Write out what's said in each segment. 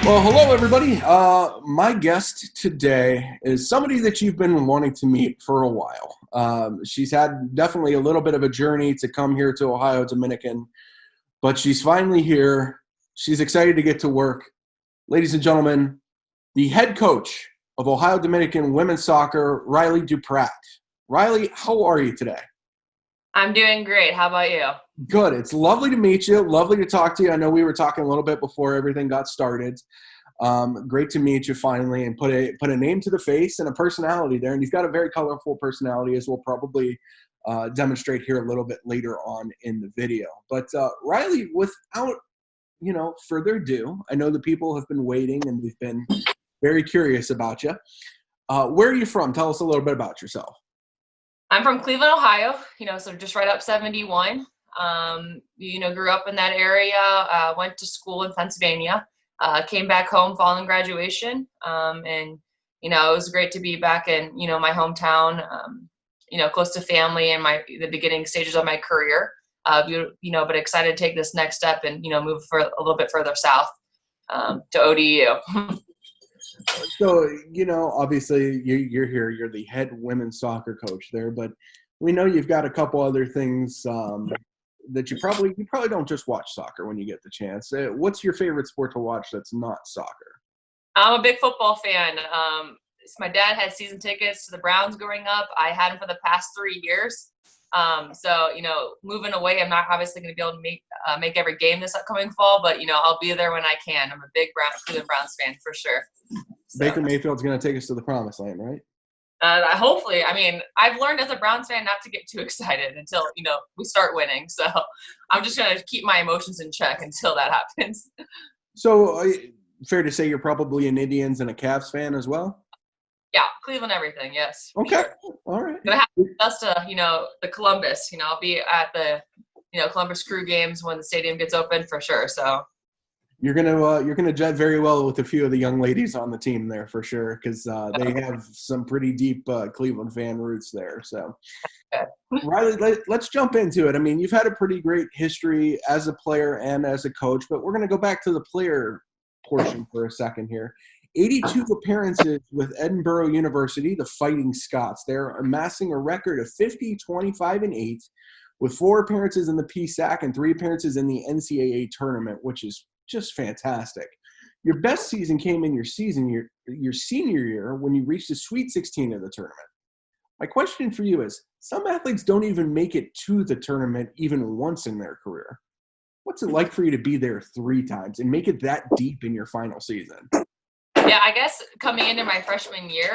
Well, hello, everybody. My guest today is somebody that you've been wanting to meet for a while. She's had definitely a little bit of a journey to come here to Ohio Dominican, but she's finally here. She's excited to get to work. Ladies and gentlemen, the head coach of Ohio Dominican women's soccer, Reilee DuPratt. Reilee, how are you today? I'm doing great. How about you? Good. It's lovely to meet you. Lovely to talk to you. I know we were talking a little bit before everything got started. Great to meet you finally and put a name to the face and a personality there. And you've got a very colorful personality, as we'll probably demonstrate here a little bit later on in the video. But Reilee, without further ado, I know the people have been waiting and we've been very curious about you. Where are you from? Tell us a little bit about yourself. I'm from Cleveland, Ohio, so just right up 71. Grew up in that area, went to school in Pennsylvania, came back home following graduation. And it was great to be back in, my hometown, close to family and the beginning stages of my career, but excited to take this next step and, move for a little bit further south, to ODU. So, obviously you're here, you're the head women's soccer coach there, but we know you've got a couple other things that you probably don't just watch soccer when you get the chance. What's your favorite sport to watch that's not soccer? I'm a big football fan. My dad had season tickets to the Browns growing up. I had them for the past 3 years. So, moving away, I'm not obviously going to be able to make every game this upcoming fall, but, I'll be there when I can. I'm a big Cleveland Browns fan for sure. So, Baker Mayfield's going to take us to the promised land, right? Hopefully. I've learned as a Browns fan not to get too excited until, we start winning. So I'm just going to keep my emotions in check until that happens. So fair to say you're probably an Indians and a Cavs fan as well? Yeah, Cleveland everything, yes. Okay, sure. All right. Gonna have us to, the Columbus. I'll be at the, Columbus Crew games when the stadium gets open for sure. So you're gonna jet very well with a few of the young ladies on the team there for sure, because they have some pretty deep Cleveland fan roots there. So, Reilee, let's jump into it. I mean, you've had a pretty great history as a player and as a coach, but we're gonna go back to the player portion for a second here. 82 appearances with Edinburgh University, the Fighting Scots. They're amassing a record of 50, 25, and 8, with 4 appearances in the PSAC and 3 appearances in the NCAA tournament, which is just fantastic. Your best season came in your senior year when you reached the Sweet 16 of the tournament. My question for you is, some athletes don't even make it to the tournament even once in their career. What's it like for you to be there 3 times and make it that deep in your final season? Yeah, I guess coming into my freshman year,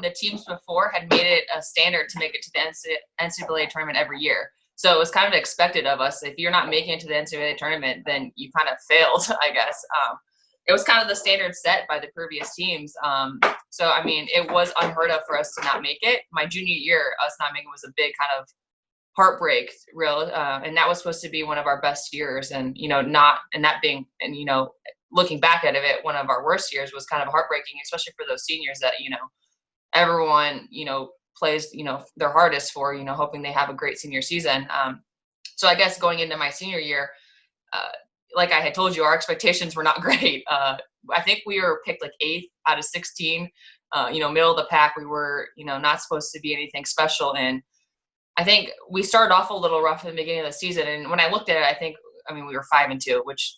the teams before had made it a standard to make it to the NCAA tournament every year. So it was kind of expected of us. If you're not making it to the NCAA tournament, then you kind of failed, I guess. It was kind of the standard set by the previous teams. So, it was unheard of for us to not make it. My junior year, us not making it was a big kind of heartbreak, and that was supposed to be one of our best years. And, looking back at it, one of our worst years was kind of heartbreaking, especially for those seniors that, everyone, plays, their hardest for, hoping they have a great senior season. So I guess going into my senior year, like I had told you, our expectations were not great. I think we were picked like 8th out of 16, middle of the pack. We were, not supposed to be anything special. And I think we started off a little rough in the beginning of the season. And when I looked at it, we were 5-2, which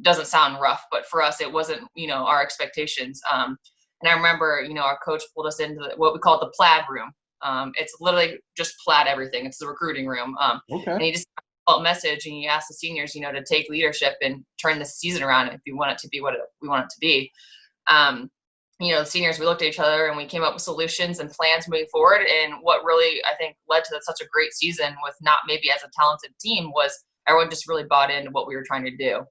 doesn't sound rough, but for us, it wasn't, our expectations. And I remember, our coach pulled us into what we call the plaid room. It's literally just plaid everything. It's the recruiting room. Okay. And he just called a message and he asked the seniors, to take leadership and turn the season around if you want it to be what we want it to be. The seniors, we looked at each other and we came up with solutions and plans moving forward. And what really, I think, led to such a great season with not maybe as a talented team was everyone just really bought into what we were trying to do.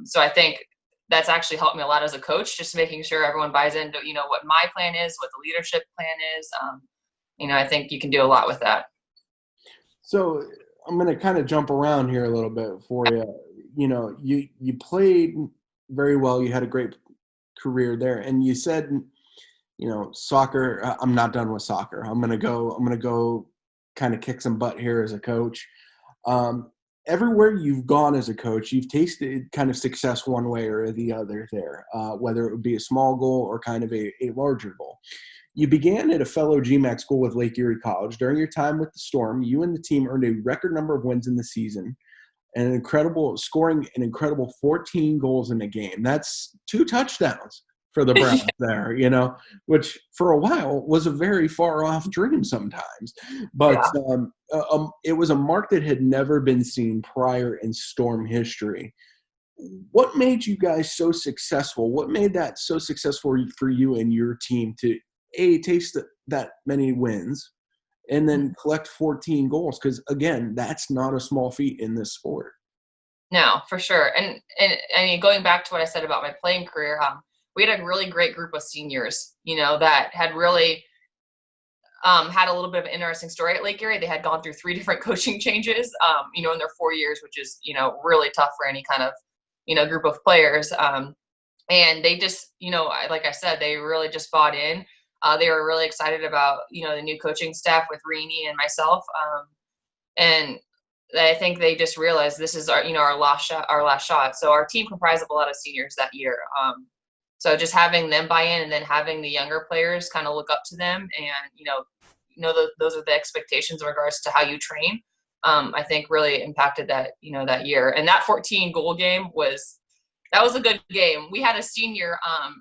So I think that's actually helped me a lot as a coach, just making sure everyone buys into, what my plan is, what the leadership plan is. I think you can do a lot with that. So I'm going to kind of jump around here a little bit for you. You played very well. You had a great career there. And you said, soccer, I'm not done with soccer. I'm going to go kind of kick some butt here as a coach. everywhere you've gone as a coach, you've tasted kind of success one way or the other there, whether it would be a small goal or kind of a larger goal. You began at a fellow GMAC school with Lake Erie College. During your time with the Storm, you and the team earned a record number of wins in the season and scoring an incredible 14 goals in a game. That's 2 touchdowns for the Browns there, which for a while was a very far off dream sometimes. But it was a mark that had never been seen prior in Storm history. What made you guys so successful? What made that so successful for you and your team to taste that many wins and then collect 14 goals? Because again, that's not a small feat in this sport. No, for sure. And I mean, going back to what I said about my playing career, we had a really great group of seniors, that had really had a little bit of an interesting story at Lake Erie. They had gone through 3 different coaching changes, in their 4 years, which is, really tough for any kind of, group of players. And they just, like I said, they really just bought in. They were really excited about, the new coaching staff with Reilee and myself. And I think they just realized this is our last shot. So our team comprised of a lot of seniors that year. So just having them buy in and then having the younger players kind of look up to them and, those are the expectations in regards to how you train. I think really impacted that, that year. And that 14 goal game was a good game. We had a senior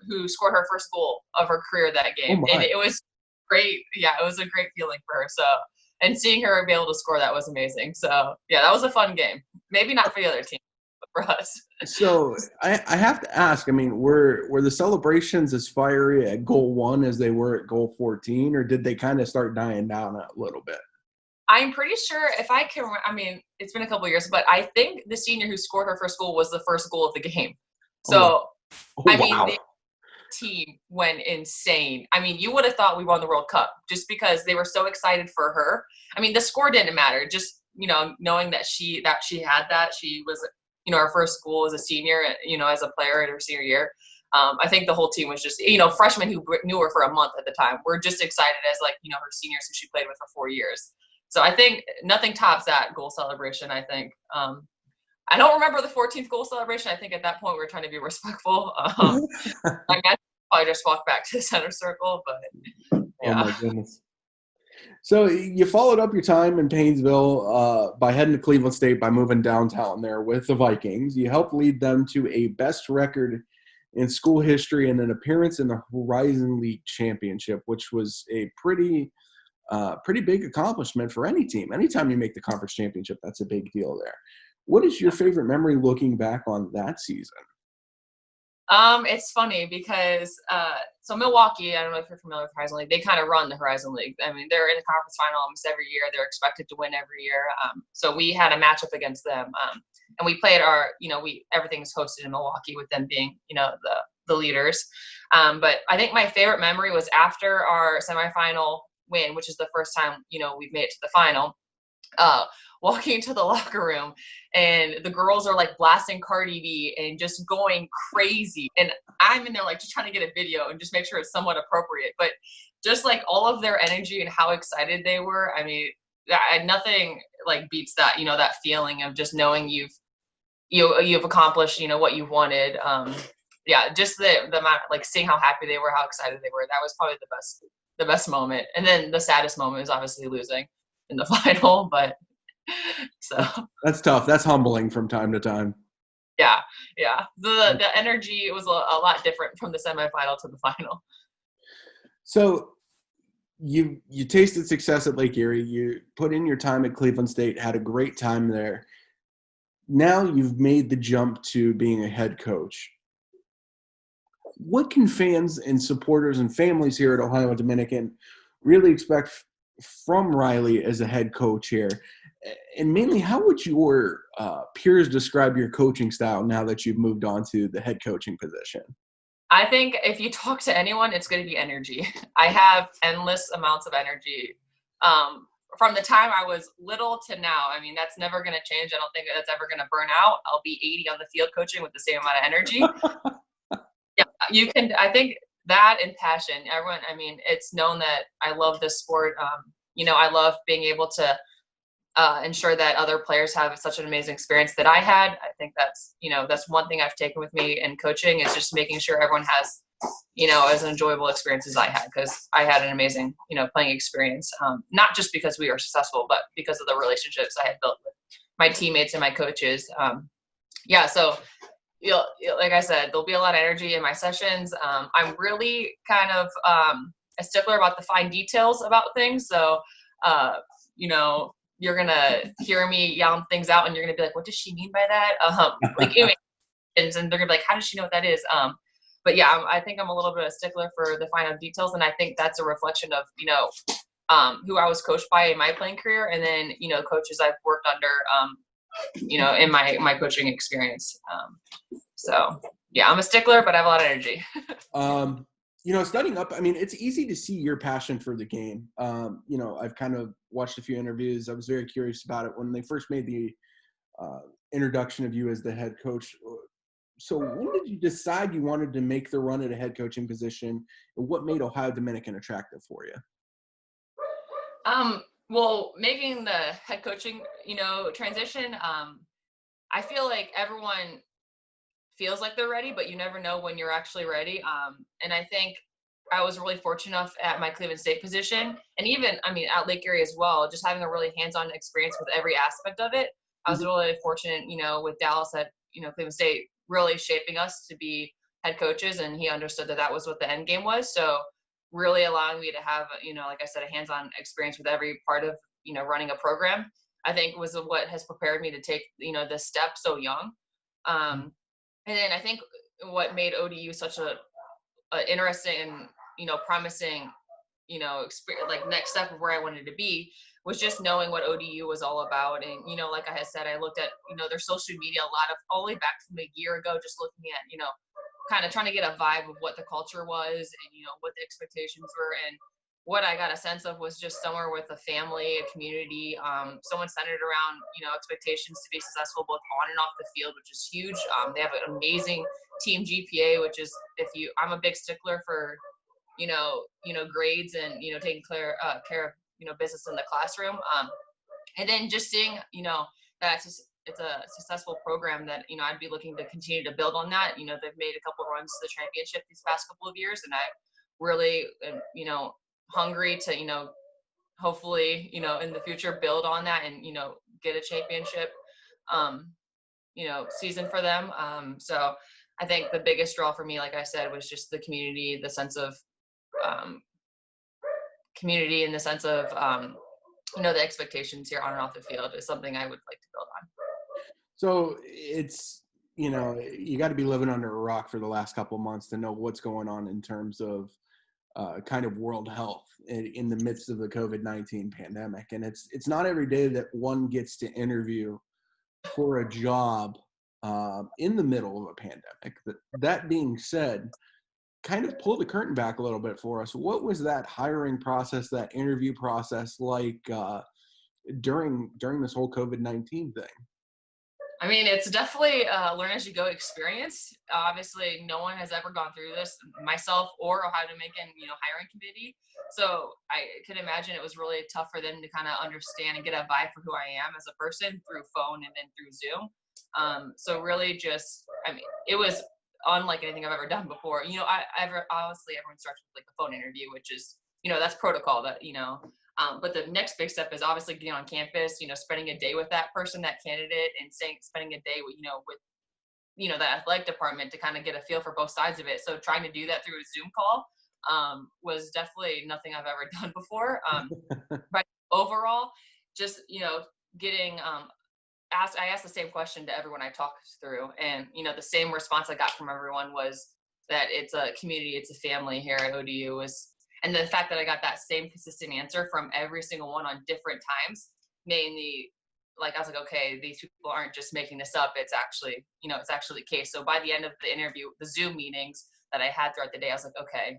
who scored her first goal of her career that game. And it was great. Yeah, it was a great feeling for her. So, and seeing her be able to score that was amazing. So yeah, that was a fun game. Maybe not for the other team, but for us. So I have to ask, I mean, were the celebrations as fiery at goal 1 as they were at goal 14, or did they kind of start dying down a little bit? I'm pretty sure it's been a couple of years, but I think the senior who scored her first goal was the first goal of the game. So, the team went insane. I mean, you would have thought we won the World Cup just because they were so excited for her. I mean, the score didn't matter. Just, knowing that she had that, she was, our first goal as a senior, as a player in her senior year. I think the whole team was just, freshmen who knew her for a month at the time were just excited as her seniors who she played with for 4 years. So I think nothing tops that goal celebration, I think. I don't remember the 14th goal celebration. I think at that point we were trying to be respectful. I probably just walked back to the center circle, but yeah. Oh my goodness. So you followed up your time in Painesville by heading to Cleveland State by moving downtown there with the Vikings. You helped lead them to a best record in school history and an appearance in the Horizon League Championship, which was a pretty big accomplishment for any team. Anytime you make the conference championship, that's a big deal there. What is your favorite memory looking back on that season? It's funny because so Milwaukee, I don't know if you're familiar with Horizon League, they kind of run the Horizon League. I mean, they're in the conference final almost every year. They're expected to win every year. So we had a matchup against them. And we played everything is hosted in Milwaukee with them being, the leaders. But I think my favorite memory was after our semifinal win, which is the first time, we've made it to the final. Walking into the locker room and the girls are like blasting Cardi B and just going crazy. And I'm in there like just trying to get a video and just make sure it's somewhat appropriate. But just like all of their energy and how excited they were, I mean, nothing like beats that, that feeling of just knowing you've accomplished, what you've wanted. Just the amount, like seeing how happy they were, how excited they were. That was probably the best moment. And then the saddest moment is obviously losing in the final, but so that's tough. That's humbling from time to time. Yeah. The energy was a lot different from the semifinal to the final. So you tasted success at Lake Erie. You put in your time at Cleveland State, had a great time there. Now you've made the jump to being a head coach. What can fans and supporters and families here at Ohio Dominican really expect from Reilee as a head coach here? And mainly, how would your peers describe your coaching style now that you've moved on to the head coaching position? I think if you talk to anyone, it's going to be energy. I have endless amounts of energy. From the time I was little to now, I mean, that's never going to change. I don't think that's ever going to burn out. I'll be 80 on the field coaching with the same amount of energy. Yeah, you can. I think that and passion. Everyone, I mean, it's known that I love this sport. I love being able to ensure that other players have such an amazing experience that I had. I think that's, that's one thing I've taken with me in coaching, is just making sure everyone has, as enjoyable experience as I had, because I had an amazing, playing experience, not just because we were successful, but because of the relationships I had built with my teammates and my coaches. So like I said, there'll be a lot of energy in my sessions. I'm really kind of a stickler about the fine details about things. So, you're going to hear me yelling things out, and you're going to be like, what does she mean by that? And they're going to be like, how does she know what that is? But yeah, I think I'm a little bit of a stickler for the fine details. And I think that's a reflection of, who I was coached by in my playing career. And then, coaches I've worked under, in my coaching experience. So yeah, I'm a stickler, but I have a lot of energy. Studying up, I mean, it's easy to see your passion for the game. I've kind of watched a few interviews. I was very curious about it when they first made the introduction of you as the head coach. So when did you decide you wanted to make the run at a head coaching position, and what made Ohio Dominican attractive for you? Well, making the head coaching, transition, I feel like everyone feels like they're ready, but you never know when you're actually ready. And I think I was really fortunate enough at my Cleveland State position, and even, at Lake Erie as well, just having a really hands-on experience with every aspect of it. I was really fortunate, with Dallas at, Cleveland State really shaping us to be head coaches, and he understood that was what the end game was. So really allowing me to have, like I said, a hands-on experience with every part of, running a program, I think was what has prepared me to take, this step so young. And then I think what made ODU such a interesting and, promising, experience, like next step of where I wanted to be, was just knowing what ODU was all about. And, like I had said, I looked at, their social media all the way back from a year ago, just looking at, kind of trying to get a vibe of what the culture was and, what the expectations were. And what I got a sense of was just somewhere with a family, a community, someone centered around, expectations to be successful both on and off the field, which is huge. They have an amazing team GPA, which is, I'm a big stickler for, grades and, taking care of, business in the classroom. And then just seeing, that it's a successful program that, I'd be looking to continue to build on that. They've made a couple runs to the championship these past couple of years, and I really, hungry to, hopefully, in the future build on that and, get a championship, season for them. So I think the biggest draw for me, like I said, was just the community, the sense of community, in the sense of, the expectations here on and off the field is something I would like to build on. So it's, you got to be living under a rock for the last couple of months to know what's going on in terms of kind of world health in the midst of the COVID-19 pandemic. And it's not every day that one gets to interview for a job in the middle of a pandemic. That being said, kind of pull the curtain back a little bit for us. What was that hiring process, that interview process like during this whole COVID-19 thing? It's definitely a learn as you go experience. Obviously, no one has ever gone through this, myself or Ohio Dominican, hiring committee. So I could imagine it was really tough for them to kind of understand and get a vibe for who I am as a person through phone and then through Zoom. So really just, it was unlike anything I've ever done before. Obviously everyone starts with like the phone interview, which is, that's protocol that, but the next big step is obviously getting on campus, spending a day with that person, that candidate, and spending a day with, the athletic department to kind of get a feel for both sides of it. So trying to do that through a Zoom call was definitely nothing I've ever done before. But overall, just, getting I asked the same question to everyone I talked through, and, the same response I got from everyone was that it's a community, it's a family here at ODU. And the fact that I got that same consistent answer from every single one on different times made me, I was like, okay, these people aren't just making this up. It's actually, it's actually the case. So by the end of the interview, the Zoom meetings that I had throughout the day, I was like, okay,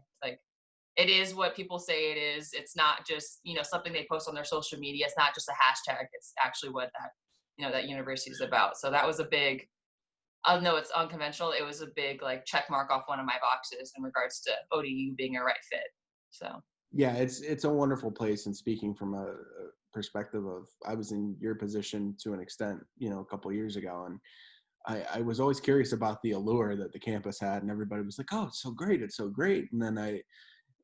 it is what people say it is. It's not just, something they post on their social media. It's not just a hashtag. It's actually what that university is about. So that was a big, although it's unconventional, it was a big check mark off one of my boxes in regards to ODU being a right fit. So yeah, it's a wonderful place. And speaking from a perspective of, I was in your position to an extent, a couple of years ago, and I was always curious about the allure that the campus had, and everybody was like, oh, it's so great. It's so great. And then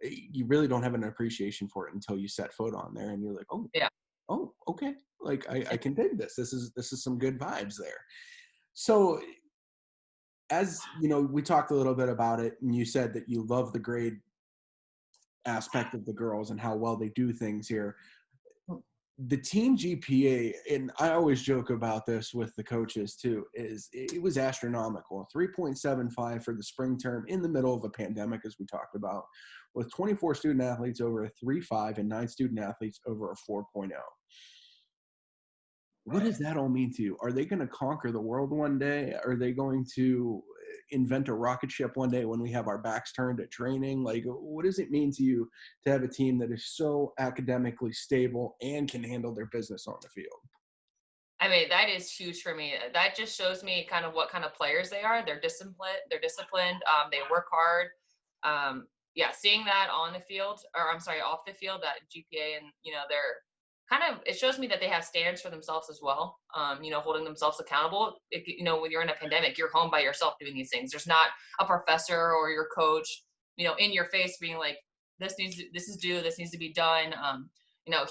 you really don't have an appreciation for it until you set foot on there and you're like, Yeah. oh, okay. Like I can dig this. This is some good vibes there. So as we talked a little bit about it, and you said that you love the grade aspect of the girls and how well they do things here. The team GPA, and I always joke about this with the coaches too, is it was astronomical. 3.75 for the spring term in the middle of a pandemic, as we talked about, with 24 student athletes over a 3.5 and 9 student athletes over a 4.0. What does that all mean to you? Are they going to conquer the world one day? Are they going to invent a rocket ship one day when we have our backs turned at training? Like, what does it mean to you to have a team that is so academically stable and can handle their business on the field? I mean, that is huge for me. That just shows me kind of what kind of players they are. They're disciplined. They work hard. Yeah, seeing that on the field, or I'm sorry, off the field, that GPA, and they're kind of, it shows me that they have standards for themselves as well. Holding themselves accountable. When you're in a pandemic, you're home by yourself doing these things. There's not a professor or your coach, in your face being like, this needs to be done.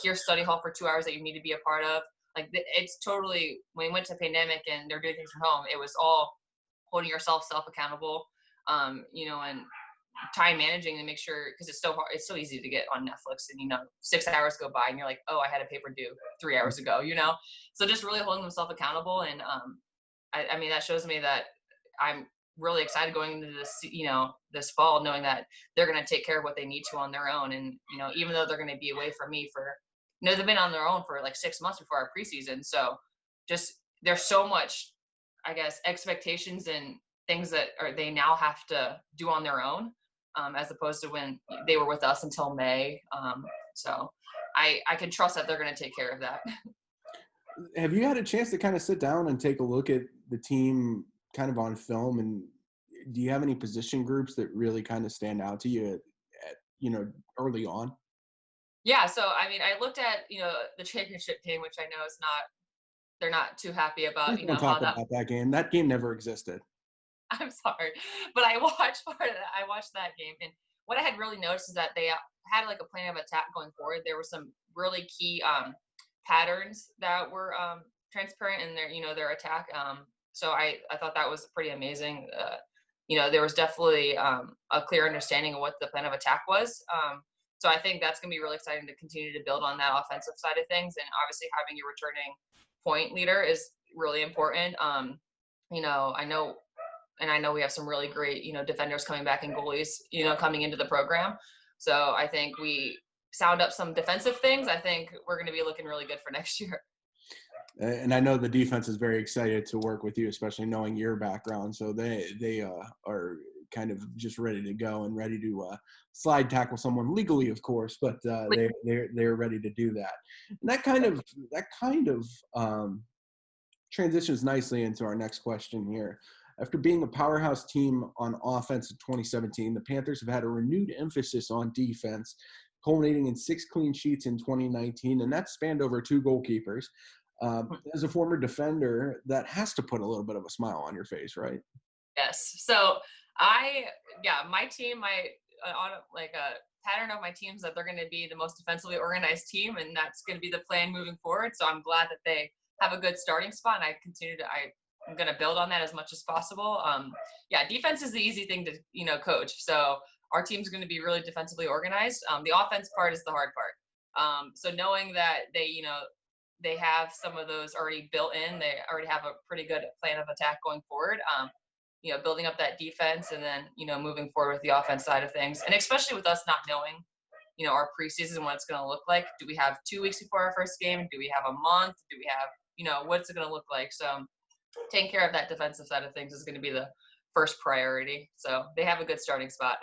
Here's study hall for 2 hours that you need to be a part of. Like, it's totally, when we went to pandemic and they're doing things from home, it was all holding yourself accountable, and time managing to make sure, because it's so hard, it's so easy to get on Netflix and 6 hours go by and you're like, oh, I had a paper due 3 hours ago. So just really holding themselves accountable. And I mean, that shows me that I'm really excited going into this, this fall, knowing that they're going to take care of what they need to on their own. And even though they're going to be away from me for, they've been on their own for like 6 months before our preseason. So just, there's so much, I guess, expectations and things that they now have to do on their own, as opposed to when they were with us until May. So I can trust that they're going to take care of that. Have you had a chance to kind of sit down and take a look at the team kind of on film? And do you have any position groups that really kind of stand out to you at early on? Yeah. So, I mean, I looked at, the championship game, which I know is they're not too happy about, Please don't how talk that, about that game. That game never existed. I'm sorry, but I watched part of that. I watched that game, and what I had really noticed is that they had like a plan of attack going forward. There were some really key patterns that were transparent in their attack. So I thought that was pretty amazing. There was definitely a clear understanding of what the plan of attack was. So I think that's going to be really exciting to continue to build on that offensive side of things. And obviously having your returning point leader is really important. I know we have some really great, defenders coming back and goalies, coming into the program. So I think we sound up some defensive things. I think we're going to be looking really good for next year. And I know the defense is very excited to work with you, especially knowing your background. So they are kind of just ready to go and ready to slide tackle someone legally, of course, but they're ready to do that. And that kind of transitions nicely into our next question here. After being a powerhouse team on offense in 2017, the Panthers have had a renewed emphasis on defense, culminating in 6 clean sheets in 2019, and that spanned over 2 goalkeepers. As a former defender, that has to put a little bit of a smile on your face, right? Yes. So my team, on like a pattern of my teams, that they're going to be the most defensively organized team, and that's going to be the plan moving forward. So I'm glad that they have a good starting spot, and I'm going to build on that as much as possible. Defense is the easy thing to, coach. So our team's going to be really defensively organized. The offense part is the hard part. So knowing that they have some of those already built in, they already have a pretty good plan of attack going forward. Building up that defense, and then, moving forward with the offense side of things. And especially with us not knowing, our preseason, what it's going to look like. Do we have 2 weeks before our first game? Do we have a month? Do we have, what's it going to look like? So taking care of that defensive side of things is going to be the first priority. So they have a good starting spot.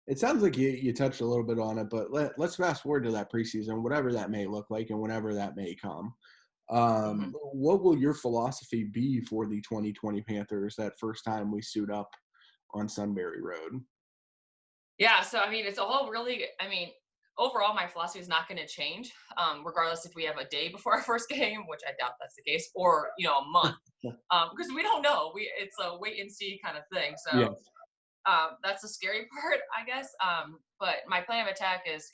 It sounds like you touched a little bit on it, but let's fast forward to that preseason, whatever that may look like and whenever that may come. What will your philosophy be for the 2020 Panthers that first time we suit up on Sunbury Road? Yeah, so I mean, it's all really, overall, my philosophy is not going to change, regardless if we have a day before our first game, which I doubt that's the case, or a month, because we don't know. It's a wait and see kind of thing. So Yeah. that's the scary part, I guess. But my plan of attack is,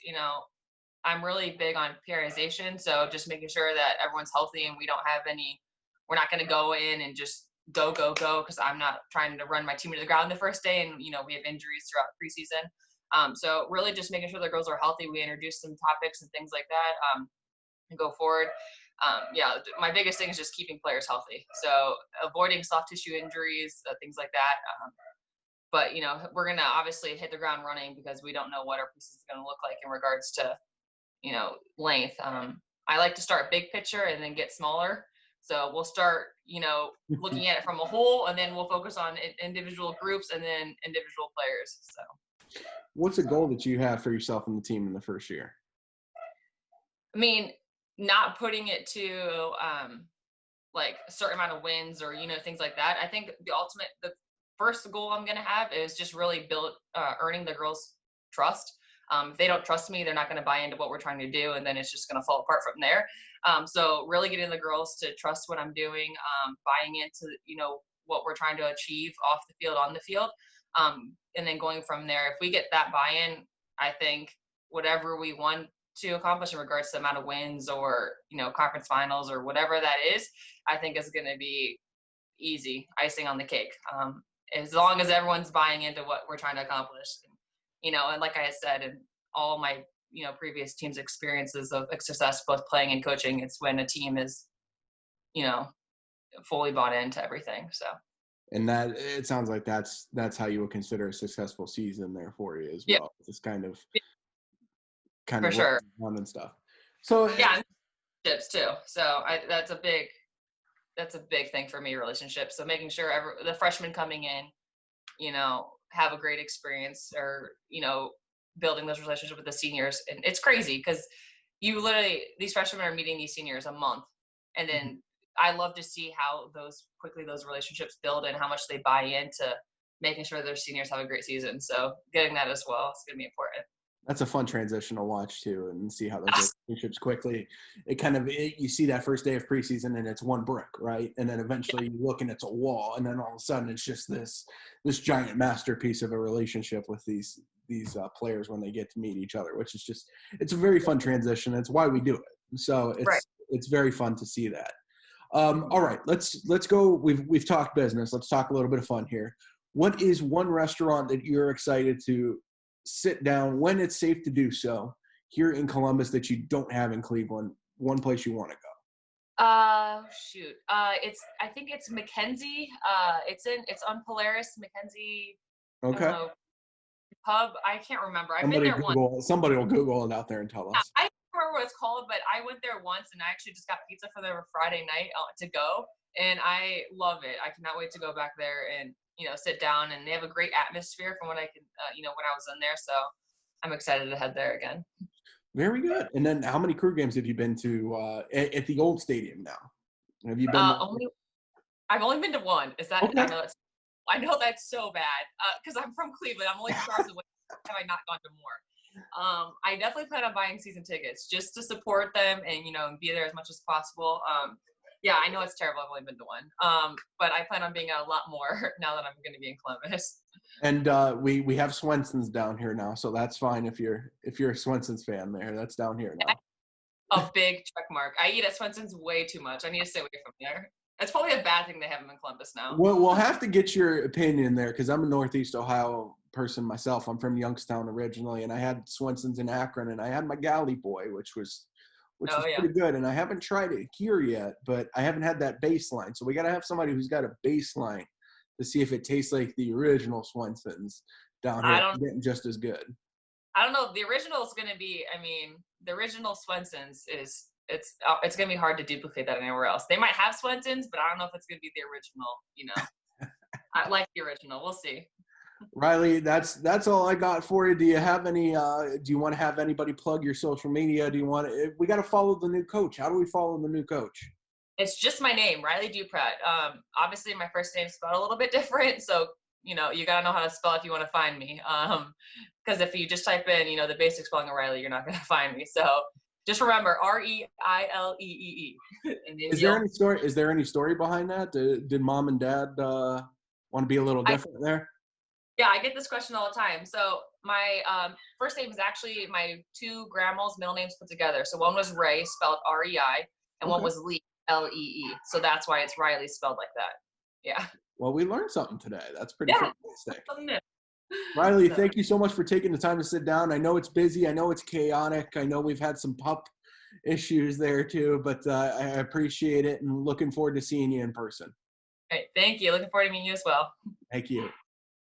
I'm really big on periodization, so just making sure that everyone's healthy and we don't have any. We're not going to go in and just go because I'm not trying to run my team to the ground the first day, and we have injuries throughout preseason. So really just making sure the girls are healthy. We introduce some topics and things like that, and go forward. My biggest thing is just keeping players healthy. So avoiding soft tissue injuries, things like that. But we're going to obviously hit the ground running because we don't know what our preseason is going to look like in regards to, length. I like to start big picture and then get smaller. So we'll start, looking at it from a whole, and then we'll focus on individual groups and then individual players. So what's a goal that you have for yourself and the team in the first year? I mean, not putting it to like a certain amount of wins or, things like that. I think the first goal I'm going to have is just really earning the girls' trust. If they don't trust me, they're not going to buy into what we're trying to do, and then it's just going to fall apart from there. So really getting the girls to trust what I'm doing, buying into, what we're trying to achieve off the field, on the field, and then going from there. If we get that buy-in, I think whatever we want to accomplish in regards to the amount of wins or, conference finals or whatever that is, I think is going to be easy, icing on the cake. As long as everyone's buying into what we're trying to accomplish. And like I said, in all my, previous teams' experiences of success, both playing and coaching, it's when a team is, fully bought into everything. So. And that, it sounds like that's how you would consider a successful season there for you as well. It's kind of for sure fun and stuff. So relationships too. So that's a big thing for me, relationships. So making sure the freshmen coming in, have a great experience, or, building those relationships with the seniors. And it's crazy because these freshmen are meeting these seniors a month. And then I love to see how quickly those relationships build and how much they buy into making sure their seniors have a great season. So getting that as well is going to be important. That's a fun transition to watch too, and see how those relationships quickly. You see that first day of preseason, and it's one brick, right? And then eventually you look, and it's a wall, and then all of a sudden it's just this giant masterpiece of a relationship with these players when they get to meet each other, which is it's a very fun transition. It's why we do it. So it's very fun to see that. All right, let's go. We've talked business. Let's talk a little bit of fun here. What is one restaurant that you're excited to sit down when it's safe to do so here in Columbus that you don't have in Cleveland? One place you want to go? I think it's Mackenzie. It's on Polaris, Mackenzie. Okay. Pub. I can't remember. I've been there once. Somebody will Google it out there and tell us. I don't remember what it's called, but I went there once, and I actually just got pizza for their Friday night to go, and I love it. I cannot wait to go back there and sit down, and they have a great atmosphere from what I can, when I was in there. So I'm excited to head there again. Very good. And then how many crew games have you been to at the old stadium now? Have you been? I've only been to one. Is that? Okay. I know that's so bad because I'm from Cleveland. I'm only 2 hours away. Have I not gone to more? I definitely plan on buying season tickets just to support them and be there as much as possible. Yeah, I know it's terrible. I've only been to one, but I plan on being a lot more now that I'm going to be in Columbus. And we have Swenson's down here now, so that's fine if you're a Swenson's fan there. That's down here now. A big check mark. I eat at Swenson's way too much. I need to stay away from there. It's probably a bad thing they have them in Columbus now. Well, we'll have to get your opinion there because I'm a Northeast Ohio person myself. I'm from Youngstown originally, and I had Swenson's in Akron, and I had my Galley Boy, which was pretty good. And I haven't tried it here yet, but I haven't had that baseline. So we got to have somebody who's got a baseline to see if it tastes like the original Swenson's down here. Getting just as good. I don't know. The original is going to be, the original Swenson's it's going to be hard to duplicate that anywhere else. They might have Swenson's, but I don't know if it's going to be the original, I like the original. We'll see. Reilee, that's all I got for you. Do you have any? Do you want to have anybody plug your social media? Do you want to? We got to follow the new coach. How do we follow the new coach? It's just my name, Reilee DuPratt. Obviously, my first name's spelled a little bit different, so you got to know how to spell if you want to find me. Because if you just type in, the basic spelling of Reilee, you're not going to find me. So just remember Reilee. Is there any story behind that? Did mom and dad want to be a little different there? Yeah, I get this question all the time. So my first name is actually my two grandmas' middle names put together. So one was Ray, spelled R-E-I, and one was Lee, L-E-E. So that's why it's Reilee spelled like that. Yeah. Well, we learned something today. That's pretty fantastic. Something Reilee, thank you so much for taking the time to sit down. I know it's busy. I know it's chaotic. I know we've had some pup issues there too, but I appreciate it and looking forward to seeing you in person. All right, thank you. Looking forward to meeting you as well. Thank you.